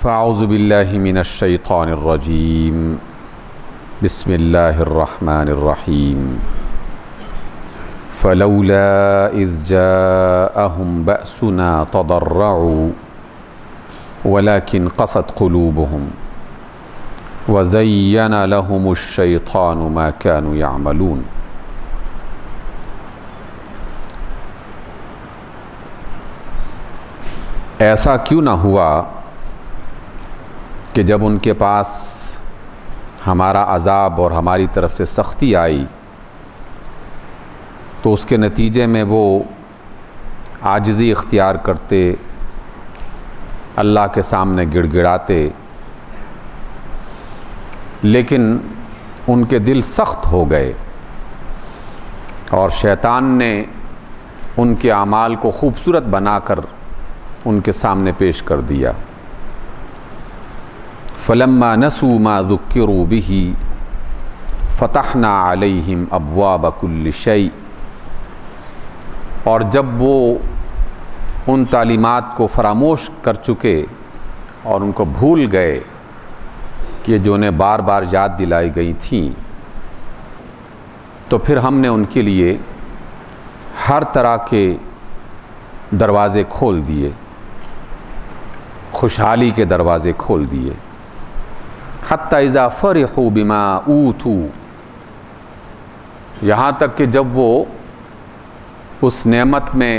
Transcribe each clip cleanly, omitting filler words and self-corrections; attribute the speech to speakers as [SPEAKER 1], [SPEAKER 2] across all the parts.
[SPEAKER 1] فاعوذ باللہ من الشیطان الرجیم بسم اللہ الرحمن الرحیم فلولا اذ جاءہم بأسنا تضرعوا ولكن قست قلوبهم وزین لهم الشیطان ما كانوا يعملون۔ ایسا کیوں نہ ہوا کہ جب ان کے پاس ہمارا عذاب اور ہماری طرف سے سختی آئی تو اس کے نتیجے میں وہ عاجزی اختیار کرتے، اللہ کے سامنے گڑ گڑاتے، لیکن ان کے دل سخت ہو گئے اور شیطان نے ان کے اعمال کو خوبصورت بنا کر ان کے سامنے پیش کر دیا۔ فلما نسوا ما ذکروا به فتحنا علیہم ابواب کل شیء، اور جب وہ ان تعلیمات کو فراموش کر چکے اور ان کو بھول گئے کہ جو انہیں بار بار یاد دلائی گئی تھیں، تو پھر ہم نے ان کے لیے ہر طرح کے دروازے کھول دیے، خوشحالی کے دروازے کھول دیے۔ حتی اذا فرحوا بما اوتوا، یہاں تک کہ جب وہ اس نعمت میں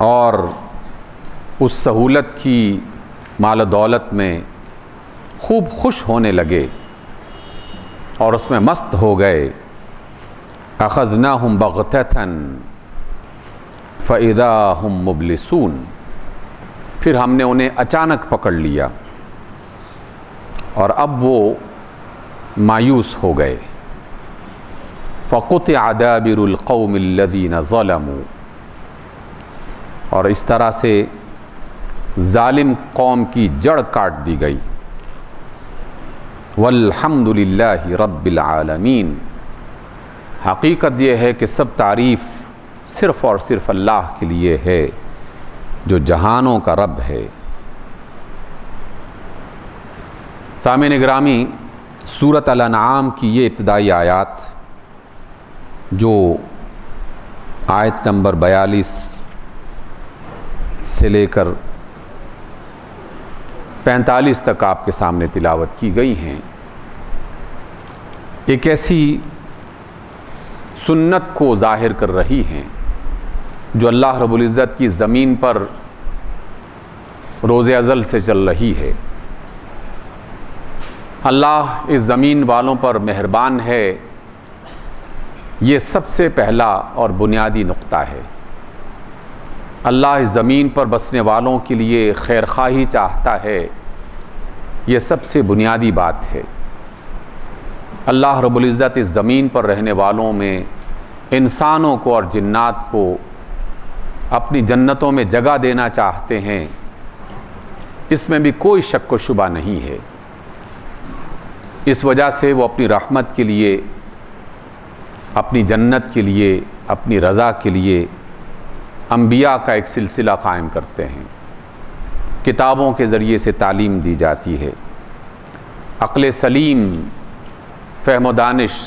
[SPEAKER 1] اور اس سہولت کی مال و دولت میں خوب خوش ہونے لگے اور اس میں مست ہو گئے، اخذناہم بغتۃ فاذا ہم مبلسون، پھر ہم نے انہیں اچانک پکڑ لیا اور اب وہ مایوس ہو گئے۔ فقطع دابر القوم الذین ظلموا، اور اس طرح سے ظالم قوم کی جڑ کاٹ دی گئی۔ والحمد للہ رب العالمین، حقیقت یہ ہے کہ سب تعریف صرف اور صرف اللہ کے لیے ہے جو جہانوں کا رب ہے۔ سامعین گرامی، سورۃ الانعام کی یہ ابتدائی آیات جو آیت نمبر 42 سے لے کر 45 تک آپ کے سامنے تلاوت کی گئی ہیں، ایک ایسی سنت کو ظاہر کر رہی ہیں جو اللہ رب العزت کی زمین پر روز ازل سے چل رہی ہے۔ اللہ اس زمین والوں پر مہربان ہے، یہ سب سے پہلا اور بنیادی نقطہ ہے۔ اللہ اس زمین پر بسنے والوں کے لیے خیر خواہی چاہتا ہے، یہ سب سے بنیادی بات ہے۔ اللہ رب العزت اس زمین پر رہنے والوں میں انسانوں کو اور جنات کو اپنی جنتوں میں جگہ دینا چاہتے ہیں، اس میں بھی کوئی شک و شبہ نہیں ہے۔ اس وجہ سے وہ اپنی رحمت کے لیے، اپنی جنت کے لیے، اپنی رضا کے لیے انبیاء کا ایک سلسلہ قائم کرتے ہیں، کتابوں کے ذریعے سے تعلیم دی جاتی ہے، عقل سلیم، فہم و دانش،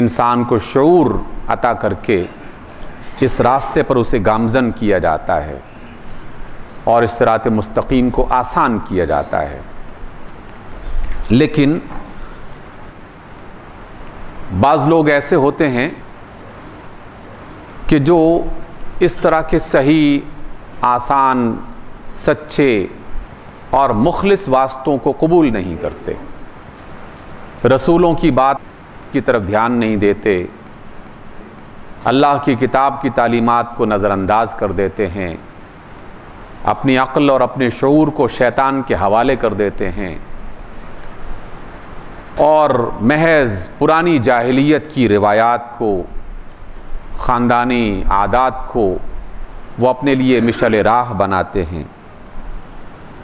[SPEAKER 1] انسان کو شعور عطا کر کے اس راستے پر اسے گامزن کیا جاتا ہے اور اس صراط مستقیم کو آسان کیا جاتا ہے۔ لیکن بعض لوگ ایسے ہوتے ہیں کہ جو اس طرح کے صحیح، آسان، سچے اور مخلص واسطوں کو قبول نہیں کرتے، رسولوں کی بات کی طرف دھیان نہیں دیتے، اللہ کی کتاب کی تعلیمات کو نظر انداز کر دیتے ہیں، اپنی عقل اور اپنے شعور کو شیطان کے حوالے کر دیتے ہیں اور محض پرانی جاہلیت کی روایات کو، خاندانی عادات کو وہ اپنے لیے مشعل راہ بناتے ہیں،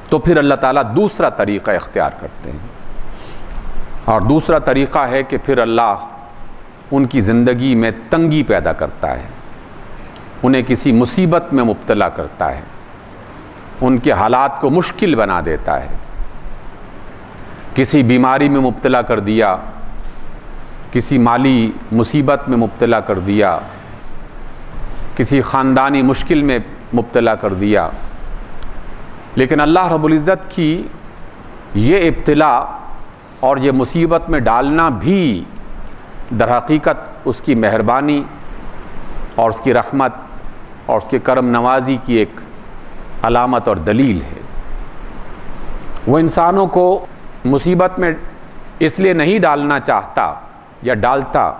[SPEAKER 1] تو پھر اللہ تعالیٰ دوسرا طریقہ اختیار کرتے ہیں، اور دوسرا طریقہ ہے کہ پھر اللہ ان کی زندگی میں تنگی پیدا کرتا ہے، انہیں کسی مصیبت میں مبتلا کرتا ہے، ان کے حالات کو مشکل بنا دیتا ہے۔ کسی بیماری میں مبتلا کر دیا، کسی مالی مصیبت میں مبتلا کر دیا، کسی خاندانی مشکل میں مبتلا کر دیا، لیکن اللہ رب العزت کی یہ ابتلا اور یہ مصیبت میں ڈالنا بھی در حقیقت اس کی مہربانی اور اس کی رحمت اور اس کے کرم نوازی کی ایک علامت اور دلیل ہے۔ وہ انسانوں کو مصیبت میں اس لیے نہیں ڈالنا چاہتا یا ڈالتا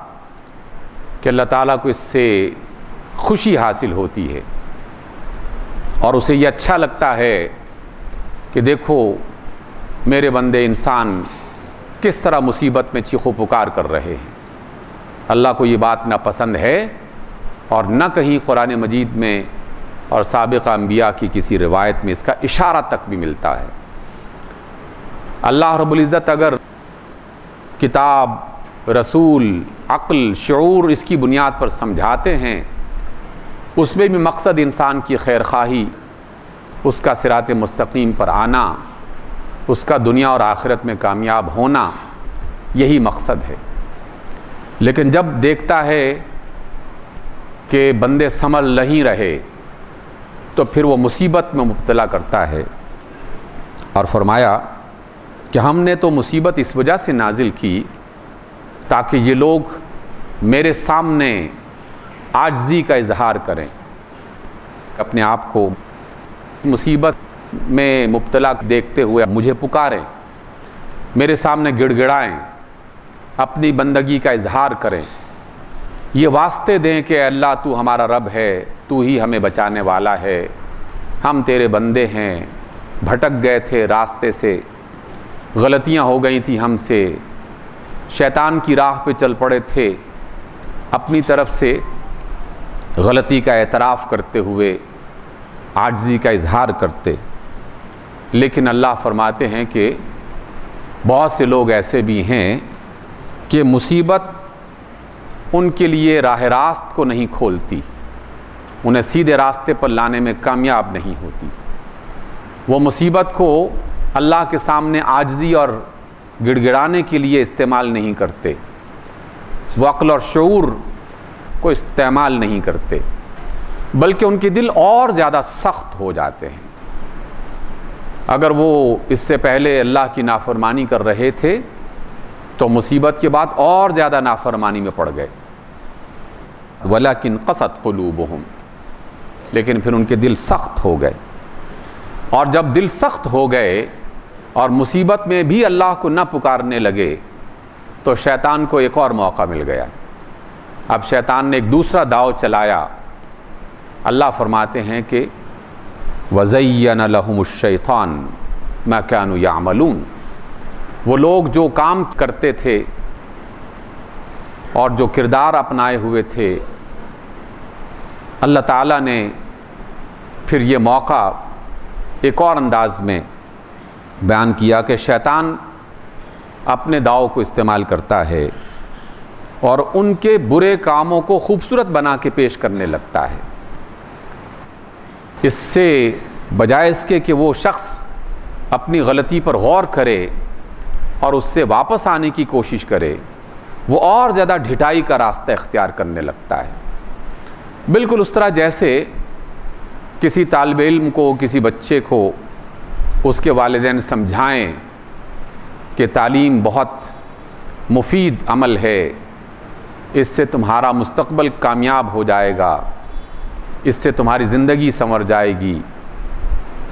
[SPEAKER 1] کہ اللہ تعالیٰ کو اس سے خوشی حاصل ہوتی ہے اور اسے یہ اچھا لگتا ہے کہ دیکھو میرے بندے انسان کس طرح مصیبت میں چیخو پکار کر رہے ہیں۔ اللہ کو یہ بات ناپسند ہے اور نہ کہیں قرآن مجید میں اور سابق انبیاء کی کسی روایت میں اس کا اشارہ تک بھی ملتا ہے۔ اللہ رب العزت اگر کتاب، رسول، عقل، شعور اس کی بنیاد پر سمجھاتے ہیں، اس میں بھی مقصد انسان کی خیر خواہی، اس کا صراط مستقیم پر آنا، اس کا دنیا اور آخرت میں کامیاب ہونا، یہی مقصد ہے۔ لیکن جب دیکھتا ہے کہ بندے سنبھل نہیں رہے تو پھر وہ مصیبت میں مبتلا کرتا ہے، اور فرمایا کہ ہم نے تو مصیبت اس وجہ سے نازل کی تاکہ یہ لوگ میرے سامنے عاجزی کا اظہار کریں، اپنے آپ کو مصیبت میں مبتلا دیکھتے ہوئے مجھے پکاریں، میرے سامنے گڑ گڑائیں، اپنی بندگی کا اظہار کریں، یہ واسطے دیں کہ اے اللہ تو ہمارا رب ہے، تو ہی ہمیں بچانے والا ہے، ہم تیرے بندے ہیں، بھٹک گئے تھے راستے سے، غلطیاں ہو گئی تھیں ہم سے، شیطان کی راہ پہ چل پڑے تھے، اپنی طرف سے غلطی کا اعتراف کرتے ہوئے عاجزی کا اظہار کرتے۔ لیکن اللہ فرماتے ہیں کہ بہت سے لوگ ایسے بھی ہیں کہ مصیبت ان کے لیے راہ راست کو نہیں کھولتی، انہیں سیدھے راستے پر لانے میں کامیاب نہیں ہوتی۔ وہ مصیبت کو اللہ کے سامنے عاجزی اور گڑ گڑانے کے لیے استعمال نہیں کرتے، وہ عقل اور شعور کو استعمال نہیں کرتے، بلکہ ان کے دل اور زیادہ سخت ہو جاتے ہیں۔ اگر وہ اس سے پہلے اللہ کی نافرمانی کر رہے تھے تو مصیبت کے بعد اور زیادہ نافرمانی میں پڑ گئے، وَلَكِنْ قَسَتْ قُلُوبُهُمْ، لیکن پھر ان کے دل سخت ہو گئے، اور جب دل سخت ہو گئے اور مصیبت میں بھی اللہ کو نہ پکارنے لگے تو شیطان کو ایک اور موقع مل گیا۔ اب شیطان نے ایک دوسرا داؤ چلایا۔ اللہ فرماتے ہیں کہ وَزَيَّنَ لَهُمُ الشَّيْطَانُ مَا كَانُوا يَعْمَلُونَ، وہ لوگ جو کام کرتے تھے اور جو کردار اپنائے ہوئے تھے، اللہ تعالیٰ نے پھر یہ موقع ایک اور انداز میں بیان کیا کہ شیطان اپنے داؤ کو استعمال کرتا ہے اور ان کے برے کاموں کو خوبصورت بنا کے پیش کرنے لگتا ہے، اس سے بجائے اس کے کہ وہ شخص اپنی غلطی پر غور کرے اور اس سے واپس آنے کی کوشش کرے، وہ اور زیادہ ڈھٹائی کا راستہ اختیار کرنے لگتا ہے۔ بالکل اس طرح جیسے کسی طالب علم کو، کسی بچے کو اس کے والدین سمجھائیں کہ تعلیم بہت مفید عمل ہے، اس سے تمہارا مستقبل کامیاب ہو جائے گا، اس سے تمہاری زندگی سنور جائے گی،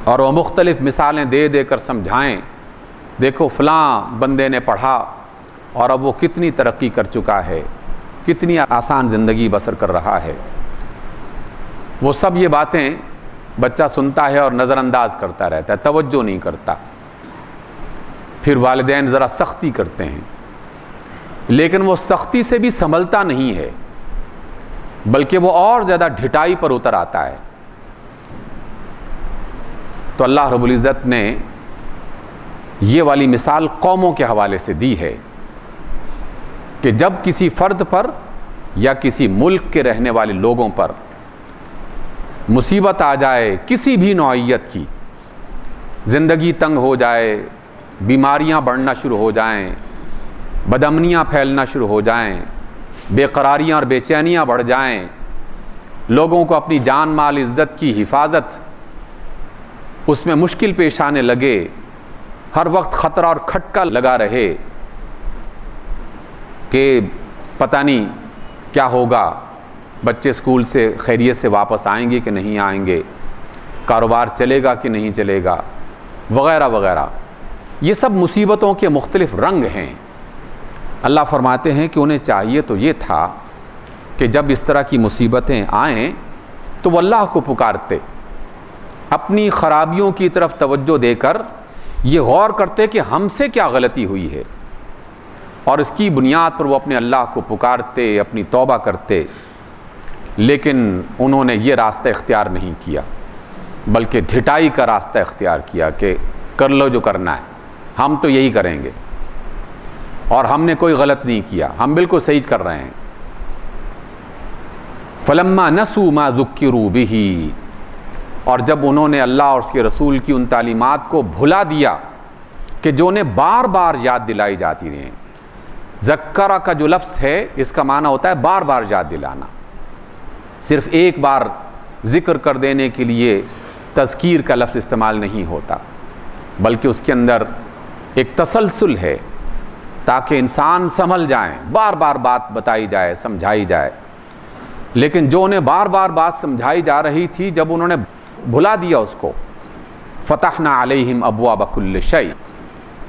[SPEAKER 1] اور وہ مختلف مثالیں دے دے کر سمجھائیں، دیکھو فلاں بندے نے پڑھا اور اب وہ کتنی ترقی کر چکا ہے، کتنی آسان زندگی بسر کر رہا ہے۔ وہ سب یہ باتیں بچہ سنتا ہے اور نظر انداز کرتا رہتا ہے، توجہ نہیں کرتا۔ پھر والدین ذرا سختی کرتے ہیں، لیکن وہ سختی سے بھی سنبھلتا نہیں ہے، بلکہ وہ اور زیادہ ڈھٹائی پر اتر آتا ہے۔ تو اللہ رب العزت نے یہ والی مثال قوموں کے حوالے سے دی ہے کہ جب کسی فرد پر یا کسی ملک کے رہنے والے لوگوں پر مصیبت آ جائے کسی بھی نوعیت کی، زندگی تنگ ہو جائے، بیماریاں بڑھنا شروع ہو جائیں، بدامنیاں پھیلنا شروع ہو جائیں، بے قراریاں اور بے چینیاں بڑھ جائیں، لوگوں کو اپنی جان مال عزت کی حفاظت اس میں مشکل پیش آنے لگے، ہر وقت خطرہ اور کھٹکا لگا رہے کہ پتہ نہیں کیا ہوگا، بچے اسکول سے خیریت سے واپس آئیں گے کہ نہیں آئیں گے، کاروبار چلے گا کہ نہیں چلے گا، وغیرہ وغیرہ. یہ سب مصیبتوں کے مختلف رنگ ہیں. اللہ فرماتے ہیں کہ انہیں چاہیے تو یہ تھا کہ جب اس طرح کی مصیبتیں آئیں تو وہ اللہ کو پکارتے، اپنی خرابیوں کی طرف توجہ دے کر یہ غور کرتے کہ ہم سے کیا غلطی ہوئی ہے، اور اس کی بنیاد پر وہ اپنے اللہ کو پکارتے، اپنی توبہ کرتے. لیکن انہوں نے یہ راستہ اختیار نہیں کیا، بلکہ ڈھٹائی کا راستہ اختیار کیا کہ کر لو جو کرنا ہے، ہم تو یہی کریں گے، اور ہم نے کوئی غلط نہیں کیا، ہم بالکل صحیح کر رہے ہیں. فلما نسوا ما ذکروا به، اور جب انہوں نے اللہ اور اس کے رسول کی ان تعلیمات کو بھلا دیا کہ جو انہیں بار بار یاد دلائی جاتی رہیں. ذکرہ کا جو لفظ ہے اس کا معنی ہوتا ہے بار بار یاد دلانا، صرف ایک بار ذکر کر دینے کے لیے تذکیر کا لفظ استعمال نہیں ہوتا، بلکہ اس کے اندر ایک تسلسل ہے تاکہ انسان سنبھل جائیں، بار بار بات بتائی جائے، سمجھائی جائے. لیکن جو انہیں بار بار بات سمجھائی جا رہی تھی، جب انہوں نے بھلا دیا اس کو، فتحنا علیہم ابواب کل شیء،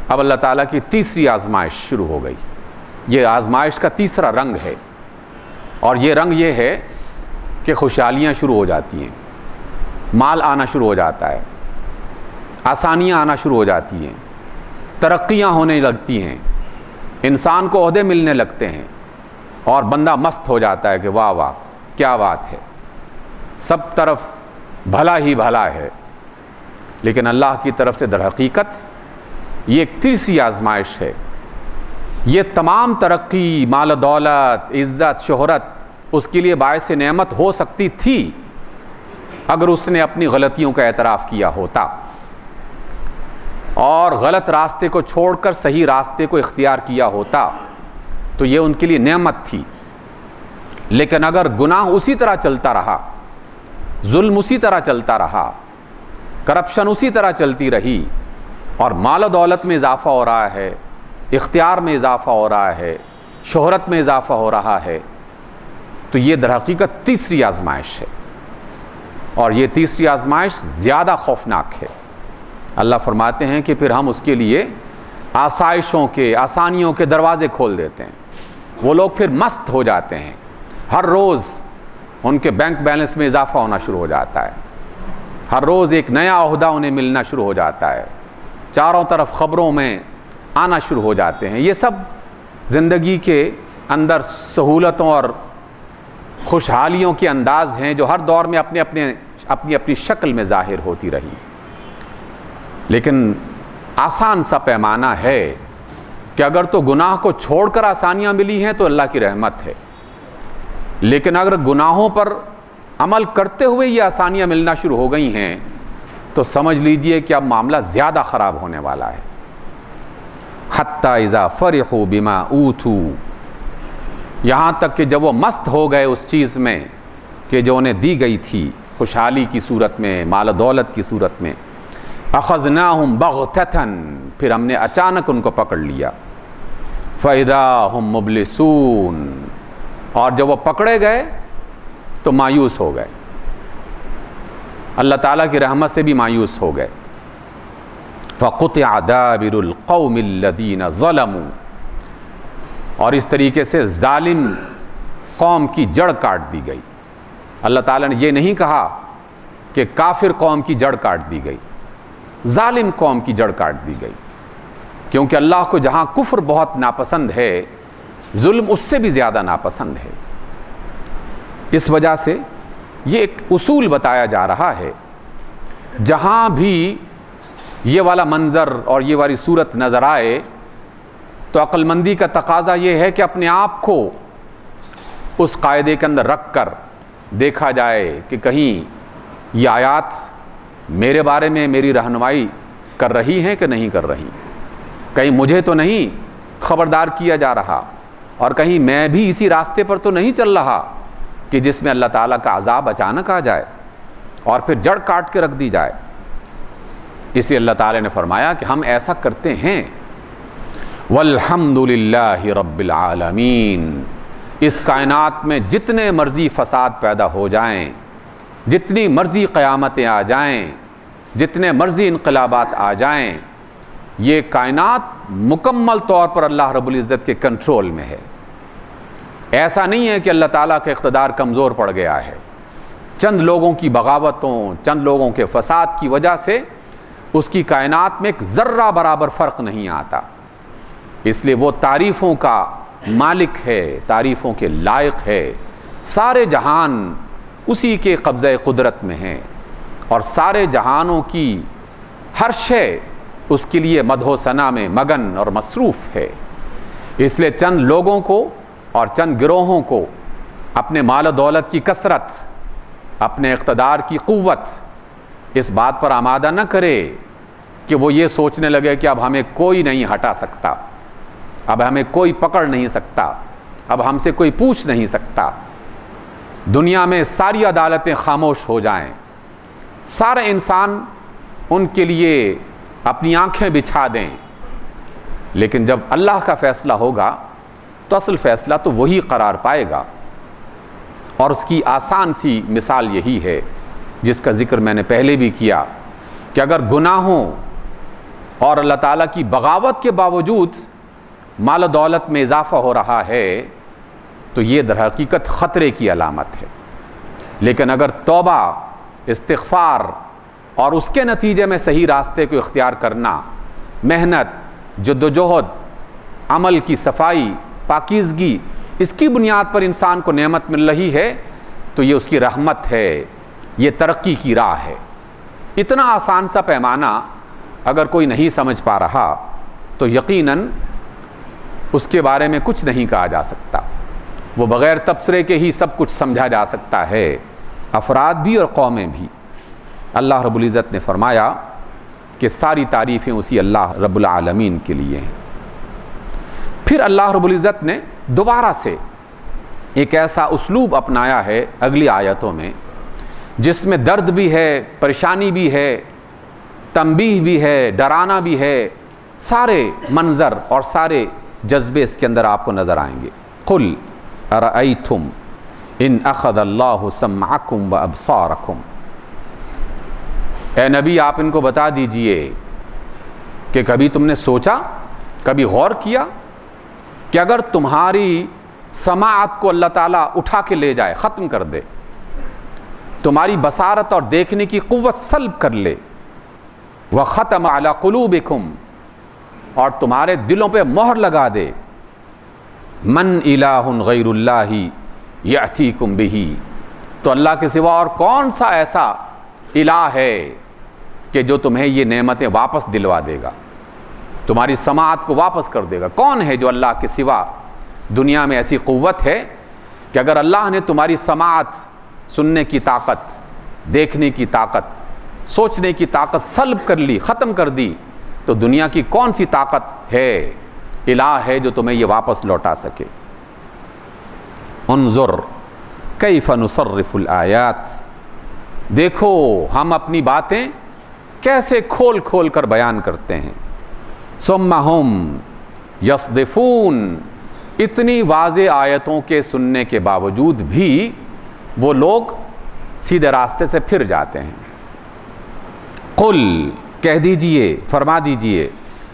[SPEAKER 1] اب اللہ تعالیٰ کی تیسری آزمائش شروع ہو گئی. یہ آزمائش کا تیسرا رنگ ہے، اور یہ رنگ یہ ہے کہ خوشحالیاں شروع ہو جاتی ہیں، مال آنا شروع ہو جاتا ہے، آسانیاں آنا شروع ہو جاتی ہیں، ترقیاں ہونے لگتی ہیں، انسان کو عہدے ملنے لگتے ہیں، اور بندہ مست ہو جاتا ہے کہ واہ واہ کیا بات ہے، سب طرف بھلا ہی بھلا ہے. لیکن اللہ کی طرف سے در حقیقت یہ ایک تیسری آزمائش ہے. یہ تمام ترقی، مال و دولت، عزت، شہرت اس کے لیے باعث نعمت ہو سکتی تھی اگر اس نے اپنی غلطیوں کا اعتراف کیا ہوتا اور غلط راستے کو چھوڑ کر صحیح راستے کو اختیار کیا ہوتا تو یہ ان کے لیے نعمت تھی. لیکن اگر گناہ اسی طرح چلتا رہا، ظلم اسی طرح چلتا رہا، کرپشن اسی طرح چلتی رہی، اور مال و دولت میں اضافہ ہو رہا ہے، اختیار میں اضافہ ہو رہا ہے، شہرت میں اضافہ ہو رہا ہے، تو یہ در حقیقت تیسری آزمائش ہے. اور یہ تیسری آزمائش زیادہ خوفناک ہے. اللہ فرماتے ہیں کہ پھر ہم اس کے لیے آسائشوں کے، آسانیوں کے دروازے کھول دیتے ہیں. وہ لوگ پھر مست ہو جاتے ہیں، ہر روز ان کے بینک بیلنس میں اضافہ ہونا شروع ہو جاتا ہے، ہر روز ایک نیا عہدہ انہیں ملنا شروع ہو جاتا ہے، چاروں طرف خبروں میں آنا شروع ہو جاتے ہیں. یہ سب زندگی کے اندر سہولتوں اور خوشحالیوں کے انداز ہیں جو ہر دور میں اپنی شکل میں ظاہر ہوتی رہی. لیکن آسان سا پیمانہ ہے کہ اگر تو گناہ کو چھوڑ کر آسانیاں ملی ہیں تو اللہ کی رحمت ہے، لیکن اگر گناہوں پر عمل کرتے ہوئے یہ آسانیاں ملنا شروع ہو گئی ہیں تو سمجھ لیجئے کہ اب معاملہ زیادہ خراب ہونے والا ہے. حتی اذا فرحوا بما اوتوا، یہاں تک کہ جب وہ مست ہو گئے اس چیز میں کہ جو انہیں دی گئی تھی خوشحالی کی صورت میں، مال و دولت کی صورت میں، اخذناہم بغتۃ، پھر ہم نے اچانک ان کو پکڑ لیا، فاذا ہم مبلسون، اور جب وہ پکڑے گئے تو مایوس ہو گئے، اللہ تعالیٰ کی رحمت سے بھی مایوس ہو گئے. فقطع دابر القوم الذین ظلموا، اور اس طریقے سے ظالم قوم کی جڑ کاٹ دی گئی. اللہ تعالیٰ نے یہ نہیں کہا کہ کافر قوم کی جڑ کاٹ دی گئی، ظالم قوم کی جڑ کاٹ دی گئی، کیونکہ اللہ کو جہاں کفر بہت ناپسند ہے، ظلم اس سے بھی زیادہ ناپسند ہے. اس وجہ سے یہ ایک اصول بتایا جا رہا ہے، جہاں بھی یہ والا منظر اور یہ والی صورت نظر آئے تو عقل مندی کا تقاضا یہ ہے کہ اپنے آپ کو اس قاعدے کے اندر رکھ کر دیکھا جائے کہ کہیں یہ آیات میرے بارے میں میری رہنمائی کر رہی ہیں کہ نہیں کر رہی؟ کہیں مجھے تو نہیں خبردار کیا جا رہا، اور کہیں میں بھی اسی راستے پر تو نہیں چل رہا کہ جس میں اللہ تعالیٰ کا عذاب اچانک آ جائے اور پھر جڑ کاٹ کے رکھ دی جائے۔ اسی اللہ تعالیٰ نے فرمایا کہ ہم ایسا کرتے ہیں۔ وَالْحَمْدُ لِلَّهِ رَبِّ الْعَالَمِينَ۔ اس کائنات میں جتنے مرضی فساد پیدا ہو جائیں، جتنی مرضی قیامتیں آ جائیں، جتنے مرضی انقلابات آ جائیں، یہ کائنات مکمل طور پر اللہ رب العزت کے کنٹرول میں ہے۔ ایسا نہیں ہے کہ اللہ تعالیٰ کا اقتدار کمزور پڑ گیا ہے۔ چند لوگوں کی بغاوتوں، چند لوگوں کے فساد کی وجہ سے اس کی کائنات میں ایک ذرہ برابر فرق نہیں آتا۔ اس لیے وہ تعریفوں کا مالک ہے، تعریفوں کے لائق ہے۔ سارے جہان اسی کے قبضہ قدرت میں ہیں، اور سارے جہانوں کی ہر شے اس کے لیے مدح و ثنا میں مگن اور مصروف ہے۔ اس لیے چند لوگوں کو اور چند گروہوں کو اپنے مال و دولت کی کثرت، اپنے اقتدار کی قوت اس بات پر آمادہ نہ کرے کہ وہ یہ سوچنے لگے کہ اب ہمیں کوئی نہیں ہٹا سکتا، اب ہمیں کوئی پکڑ نہیں سکتا، اب ہم سے کوئی پوچھ نہیں سکتا۔ دنیا میں ساری عدالتیں خاموش ہو جائیں، سارے انسان ان کے لیے اپنی آنکھیں بچھا دیں، لیکن جب اللہ کا فیصلہ ہوگا تو اصل فیصلہ تو وہی قرار پائے گا۔ اور اس کی آسان سی مثال یہی ہے جس کا ذکر میں نے پہلے بھی کیا، کہ اگر گناہوں اور اللہ تعالیٰ کی بغاوت کے باوجود مال و دولت میں اضافہ ہو رہا ہے تو یہ در حقیقت خطرے کی علامت ہے۔ لیکن اگر توبہ، استغفار اور اس کے نتیجے میں صحیح راستے کو اختیار کرنا، محنت، جدوجہد، عمل کی صفائی، پاکیزگی، اس کی بنیاد پر انسان کو نعمت مل رہی ہے تو یہ اس کی رحمت ہے، یہ ترقی کی راہ ہے۔ اتنا آسان سا پیمانہ اگر کوئی نہیں سمجھ پا رہا تو یقیناً اس کے بارے میں کچھ نہیں کہا جا سکتا۔ وہ بغیر تبصرے کے ہی سب کچھ سمجھا جا سکتا ہے، افراد بھی اور قومیں بھی۔ اللہ رب العزت نے فرمایا کہ ساری تعریفیں اسی اللہ رب العالمین کے لیے ہیں۔ پھر اللہ رب العزت نے دوبارہ سے ایک ایسا اسلوب اپنایا ہے اگلی آیتوں میں جس میں درد بھی ہے، پریشانی بھی ہے، تنبیہ بھی ہے، ڈرانا بھی ہے، سارے منظر اور سارے جذبے اس کے اندر آپ کو نظر آئیں گے۔ قل ارأیتم ان اخذ اللہ سمعکم وابصارکم۔ اے نبی آپ ان کو بتا دیجئے کہ کبھی تم نے سوچا، کبھی غور کیا کہ اگر تمہاری سماعت کو اللہ تعالیٰ اٹھا کے لے جائے، ختم کر دے، تمہاری بصارت اور دیکھنے کی قوت سلب کر لے، وختم علی قلوبکم، اور تمہارے دلوں پہ مہر لگا دے، من الہ غیر اللہ یأتیکم بہ، تو اللہ کے سوا اور کون سا ایسا الہ ہے کہ جو تمہیں یہ نعمتیں واپس دلوا دے گا، تمہاری سماعت کو واپس کر دے گا؟ کون ہے جو اللہ کے سوا دنیا میں ایسی قوت ہے کہ اگر اللہ نے تمہاری سماعت، سننے کی طاقت، دیکھنے کی طاقت، سوچنے کی طاقت سلب کر لی، ختم کر دی، تو دنیا کی کون سی طاقت ہے، الہ ہے جو تمہیں یہ واپس لوٹا سکے؟ انظر کیف نصرف الآیات، دیکھو ہم اپنی باتیں کیسے کھول کھول کر بیان کرتے ہیں۔ ثم ہم یصدفون، اتنی واضح آیتوں کے سننے کے باوجود بھی وہ لوگ سیدھے راستے سے پھر جاتے ہیں۔ قل، کہہ دیجئے، فرما دیجئے،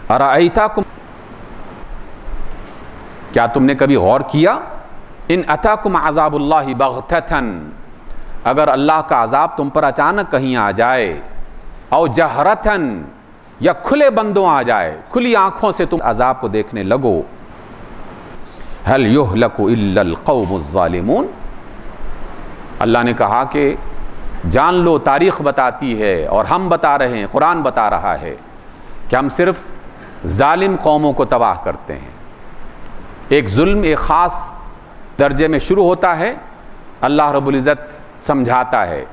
[SPEAKER 1] ارأیتکم، کیا تم نے کبھی غور کیا، ان اتاکم عذاب اللہ بغتتاً، اگر اللہ کا عذاب تم پر اچانک کہیں آ جائے، او جہرتاً، یا کھلے بندوں آ جائے، کھلی آنکھوں سے تم عذاب کو دیکھنے لگو، هل يهلك الا القوم الظالمون، اللہ نے کہا کہ جان لو، تاریخ بتاتی ہے اور ہم بتا رہے ہیں، قرآن بتا رہا ہے کہ ہم صرف ظالم قوموں کو تباہ کرتے ہیں۔ ایک ظلم ایک خاص درجے میں شروع ہوتا ہے، اللہ رب العزت سمجھاتا ہے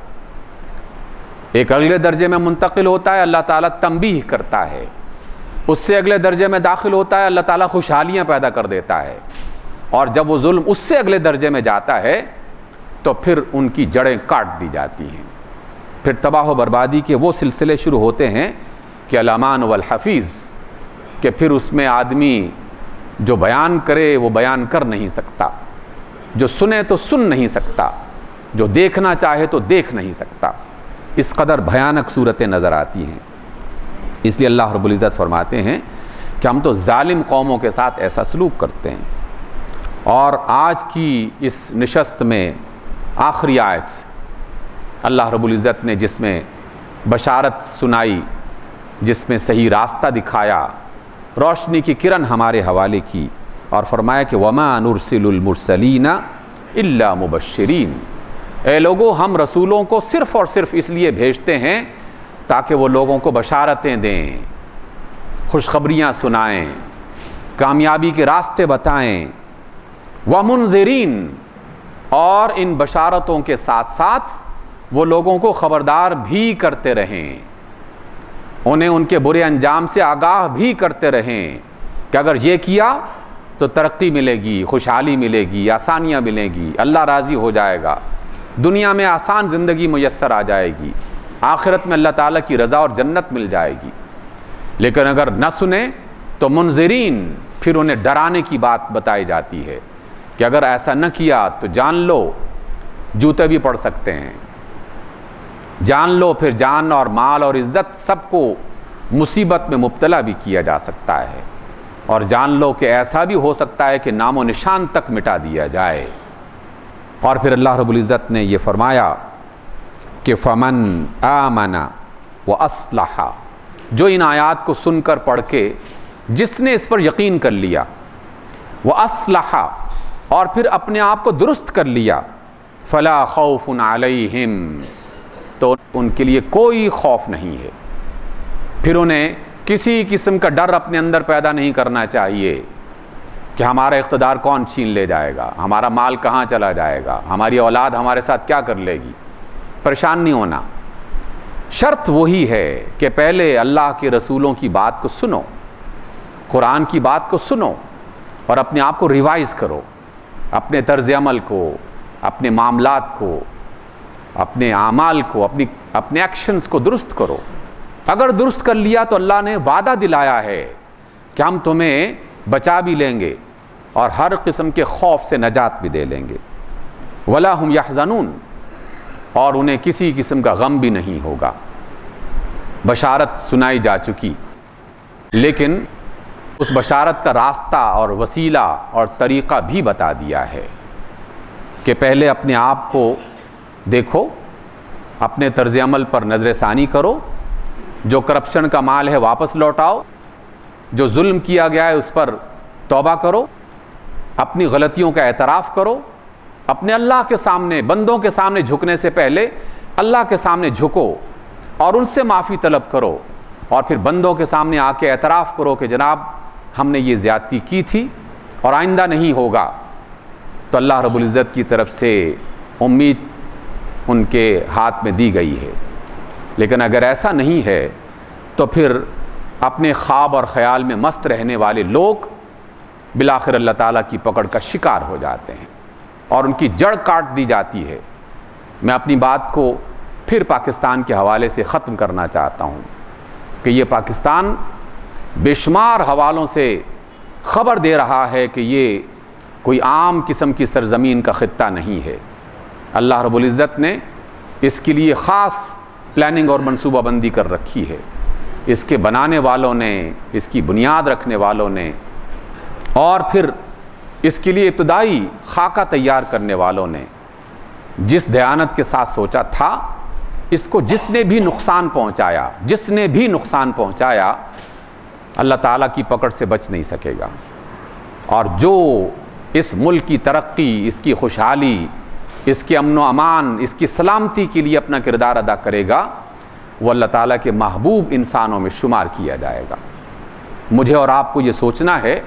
[SPEAKER 1] ایک اگلے درجے میں منتقل ہوتا ہے، اللہ تعالیٰ تنبیہ کرتا ہے، اس سے اگلے درجے میں داخل ہوتا ہے، اللہ تعالیٰ خوشحالیاں پیدا کر دیتا ہے، اور جب وہ ظلم اس سے اگلے درجے میں جاتا ہے تو پھر ان کی جڑیں کاٹ دی جاتی ہیں، پھر تباہ و بربادی کے وہ سلسلے شروع ہوتے ہیں کہ الامان والحفیظ، کہ پھر اس میں آدمی جو بیان کرے وہ بیان کر نہیں سکتا، جو سنے تو سن نہیں سکتا، جو دیکھنا چاہے تو دیکھ نہیں سکتا، اس قدر بھیانک صورتیں نظر آتی ہیں۔ اس لیے اللہ رب العزت فرماتے ہیں کہ ہم تو ظالم قوموں کے ساتھ ایسا سلوک کرتے ہیں۔ اور آج کی اس نشست میں آخری آیت اللہ رب العزت نے جس میں بشارت سنائی، جس میں صحیح راستہ دکھایا، روشنی کی کرن ہمارے حوالے کی، اور فرمایا کہ وَمَا نُرْسِلُ الْمُرْسَلِينَ إِلَّا مُبَشِّرِينَ، اے لوگو ہم رسولوں کو صرف اور صرف اس لیے بھیجتے ہیں تاکہ وہ لوگوں کو بشارتیں دیں، خوشخبریاں سنائیں، کامیابی کے راستے بتائیں، وَمُنذِرِينَ، اور ان بشارتوں کے ساتھ ساتھ وہ لوگوں کو خبردار بھی کرتے رہیں، انہیں ان کے برے انجام سے آگاہ بھی کرتے رہیں کہ اگر یہ کیا تو ترقی ملے گی، خوشحالی ملے گی، آسانیاں ملیں گی، اللہ راضی ہو جائے گا، دنیا میں آسان زندگی میسر آ جائے گی، آخرت میں اللہ تعالیٰ کی رضا اور جنت مل جائے گی۔ لیکن اگر نہ سنیں تو منذرین، پھر انہیں ڈرانے کی بات بتائی جاتی ہے کہ اگر ایسا نہ کیا تو جان لو جوتے بھی پڑ سکتے ہیں، جان لو پھر جان اور مال اور عزت سب کو مصیبت میں مبتلا بھی کیا جا سکتا ہے، اور جان لو کہ ایسا بھی ہو سکتا ہے کہ نام و نشان تک مٹا دیا جائے۔ اور پھر اللہ رب العزت نے یہ فرمایا کہ فَمَنْ آمَنَ وَأَصْلَحَ، جو ان آیات کو سن کر پڑھ کے جس نے اس پر یقین کر لیا، وَأَصْلَحَ، اور پھر اپنے آپ کو درست کر لیا، فَلَا خَوْفٌ عَلَيْهِمْ، تو ان کے لیے کوئی خوف نہیں ہے۔ پھر انہیں کسی قسم کا ڈر اپنے اندر پیدا نہیں کرنا چاہیے کہ ہمارا اقتدار کون چھین لے جائے گا، ہمارا مال کہاں چلا جائے گا، ہماری اولاد ہمارے ساتھ کیا کر لے گی، پریشان نہیں ہونا۔ شرط وہی ہے کہ پہلے اللہ کے رسولوں کی بات کو سنو، قرآن کی بات کو سنو، اور اپنے آپ کو ریوائز کرو، اپنے طرز عمل کو، اپنے معاملات کو، اپنے اعمال کو، اپنے ایکشنز کو درست کرو۔ اگر درست کر لیا تو اللہ نے وعدہ دلایا ہے کہ ہم تمہیں بچا بھی لیں گے اور ہر قسم کے خوف سے نجات بھی دے لیں گے۔ وَلَا هُمْ يَحْزَنُونَ، اور انہیں کسی قسم کا غم بھی نہیں ہوگا۔ بشارت سنائی جا چکی، لیکن اس بشارت کا راستہ اور وسیلہ اور طریقہ بھی بتا دیا ہے کہ پہلے اپنے آپ کو دیکھو، اپنے طرز عمل پر نظر ثانی کرو، جو کرپشن کا مال ہے واپس لوٹاؤ، جو ظلم کیا گیا ہے اس پر توبہ کرو، اپنی غلطیوں کا اعتراف کرو، اپنے اللہ کے سامنے، بندوں کے سامنے جھکنے سے پہلے اللہ کے سامنے جھکو اور ان سے معافی طلب کرو، اور پھر بندوں کے سامنے آ کے اعتراف کرو کہ جناب ہم نے یہ زیادتی کی تھی اور آئندہ نہیں ہوگا۔ تو اللہ رب العزت کی طرف سے امید ان کے ہاتھ میں دی گئی ہے۔ لیکن اگر ایسا نہیں ہے تو پھر اپنے خواب اور خیال میں مست رہنے والے لوگ بالآخر اللہ تعالیٰ کی پکڑ کا شکار ہو جاتے ہیں اور ان کی جڑ کاٹ دی جاتی ہے۔ میں اپنی بات کو پھر پاکستان کے حوالے سے ختم کرنا چاہتا ہوں کہ یہ پاکستان بے شمار حوالوں سے خبر دے رہا ہے کہ یہ کوئی عام قسم کی سرزمین کا خطہ نہیں ہے۔ اللہ رب العزت نے اس کے لیے خاص پلاننگ اور منصوبہ بندی کر رکھی ہے، اس کے بنانے والوں نے، اس کی بنیاد رکھنے والوں نے، اور پھر اس کے لیے ابتدائی خاکہ تیار کرنے والوں نے جس دیانت کے ساتھ سوچا تھا، اس کو جس نے بھی نقصان پہنچایا اللہ تعالیٰ کی پکڑ سے بچ نہیں سکے گا۔ اور جو اس ملک کی ترقی، اس کی خوشحالی، اس کے امن و امان، اس کی سلامتی کے لیے اپنا کردار ادا کرے گا، وہ اللہ تعالیٰ کے محبوب انسانوں میں شمار کیا جائے گا۔ مجھے اور آپ کو یہ سوچنا ہے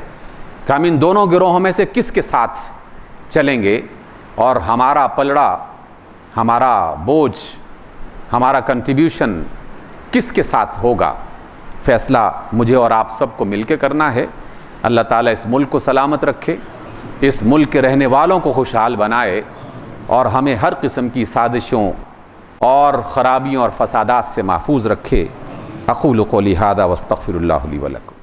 [SPEAKER 1] کہ ہم ان دونوں گروہوں میں سے کس کے ساتھ چلیں گے، اور ہمارا پلڑا، ہمارا بوجھ، ہمارا کنٹریبیوشن کس کے ساتھ ہوگا، فیصلہ مجھے اور آپ سب کو مل کے کرنا ہے۔ اللہ تعالیٰ اس ملک کو سلامت رکھے، اس ملک کے رہنے والوں کو خوشحال بنائے، اور ہمیں ہر قسم کی سازشوں اور خرابیوں اور فسادات سے محفوظ رکھے۔ اقول قولی ھذا واستغفر اللہ لی ولکم۔